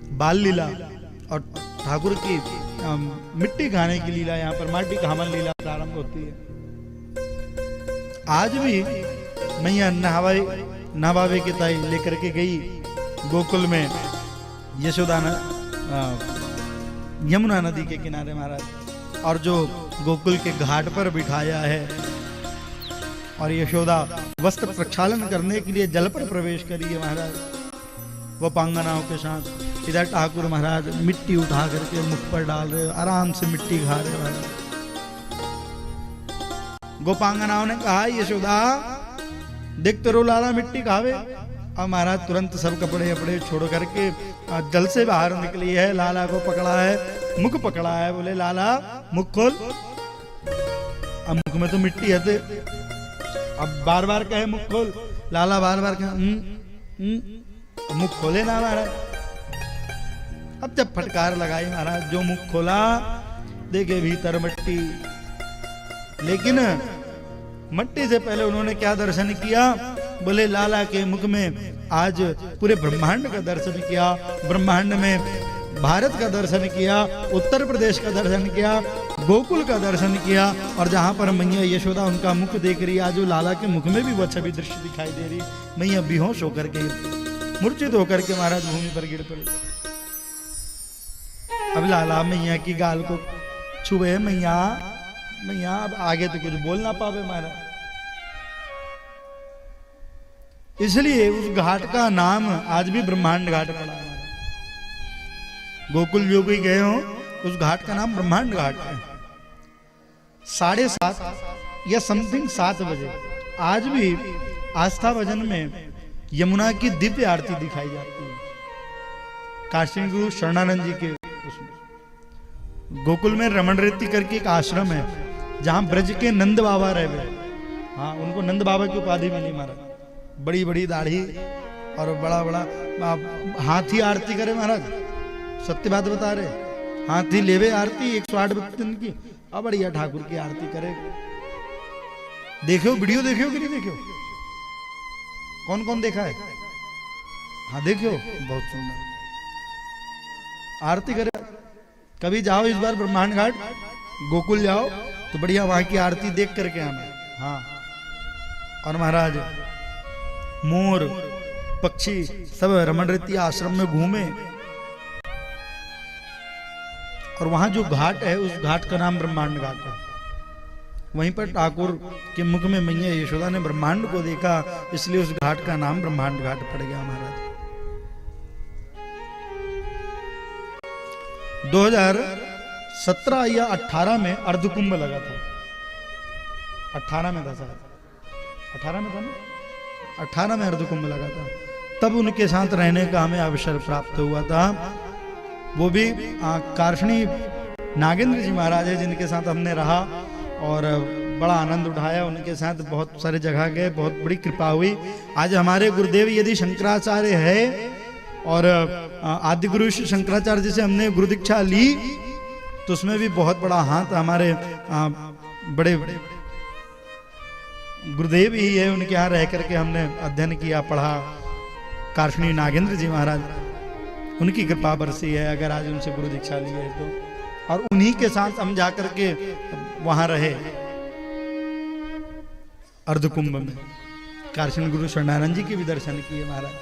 बाल लीला और ठाकुर की मिट्टी खाने की लीला, यहाँ पर माटी खामन लीला प्रारंभ होती है। आज भी मैया नहवावे की ताई लेकर के गई गोकुल में, यशोदा यमुना नदी के किनारे महाराज, और जो गोकुल के घाट पर बिठाया है, और यशोदा वस्त्र प्रक्षालन करने के लिए जल पर प्रवेश करी है महाराज, वो पांगनाओं के साथ। इधर ठाकुर महाराज मिट्टी उठा करके मुख पर डाल रहे, आराम से मिट्टी खा रहे महाराज। गोपांगनाओं ने कहा यशोदा देख तो रो लाला मिट्टी खावे। अब महाराज तुरंत सब कपड़े अपड़े छोड़ करके जल से बाहर निकली है, लाला को पकड़ा है, मुख पकड़ा है, बोले लाला मुख खोल। अब मुख में तो मिट्टी है, अब बार बार कहे मुख खोल, लाला बार बार कहे मुख खोले ना महाराज। अब जब फटकार लगाई महाराज, जो मुख खोला देखे भीतर मिट्टी, लेकिन मिट्टी से पहले उन्होंने क्या दर्शन किया, बोले लाला के मुख में आज पूरे ब्रह्मांड का दर्शन किया, ब्रह्मांड में भारत का दर्शन किया, उत्तर प्रदेश का दर्शन किया, गोकुल का दर्शन किया, और जहां पर मैया यशोदा उनका मुख देख रही, आज लाला के मुख में भी वो छवि दृश्य दिखाई दे रही। मैया बेहोश होकर के, मूर्छित होकर के महाराज भूमि पर गिर पड़े। अब लाला मैया की गाल को छुए, मैया मैया अब आगे तो कुछ बोल ना पावे महाराज। इसलिए उस घाट का नाम आज भी ब्रह्मांड घाट पड़ा है। गोकुल जो भी गए हो, उस घाट का नाम ब्रह्मांड घाट है। 7:30 या समथिंग 7 बजे आज भी आस्था भजन में यमुना की दिव्य आरती दिखाई जाती है। काशी गुरु शरणानंद जी के उसमें गोकुल में रमण रेती करके एक आश्रम है, जहां ब्रज के नंद बाबा रहे। हाँ, उनको नंद बाबा की उपाधि मिली महाराज। बड़ी बड़ी दाढ़ी और बड़ा बड़ा हाथी आरती करे महाराज, सत्य बात बता रहे। हाथी लेवे आरती 108 दिन की, अब बढ़िया ठाकुर की आरती करे। देखो वीडियो, देखियो कि नहीं देखियो? कौन कौन देखा है? हाँ देखियो, बहुत सुंदर आरती करे। कभी जाओ इस बार ब्रह्मांड घाट गोकुल जाओ तो बढ़िया वहां की आरती देख करके आना। हाँ, और महाराज मोर पक्षी सब रमण रेती आश्रम में घूमे, और वहां जो घाट है उस घाट का नाम ब्रह्मांड घाट है। वहीं पर ठाकुर के मुख में मैया यशोदा ने ब्रह्मांड को देखा, इसलिए उस घाट का नाम ब्रह्मांड घाट पड़ गया महाराज। 2017 या 18 में अर्धकुंभ लगा था। 18 में था शायद, 18 में था ना, 18 में अर्धकुंभ लगा था। तब उनके साथ रहने का हमें अवसर प्राप्त हुआ था। वो भी कार्षणी नागेंद्र जी महाराज है, जिनके साथ हमने रहा और बड़ा आनंद उठाया। उनके साथ बहुत सारे जगह गए, बहुत बड़ी कृपा हुई। आज हमारे गुरुदेव यदि शंकराचार्य है, और आदि गुरु शंकराचार्य जी से हमने गुरु दीक्षा ली, तो उसमें भी बहुत बड़ा हाथ हमारे बड़े गुरुदेव ही है। उनके यहाँ रह करके हमने अध्ययन किया, पढ़ा। कार्षणी नागेंद्र जी महाराज, उनकी कृपा बरसी है अगर आज उनसे गुरु दीक्षा ली है तो। और उन्हीं के साथ हम जाकर के वहां रहे अर्धकुंभ में। कार्षणी गुरु शरणानंद जी के भी दर्शन किए महाराज।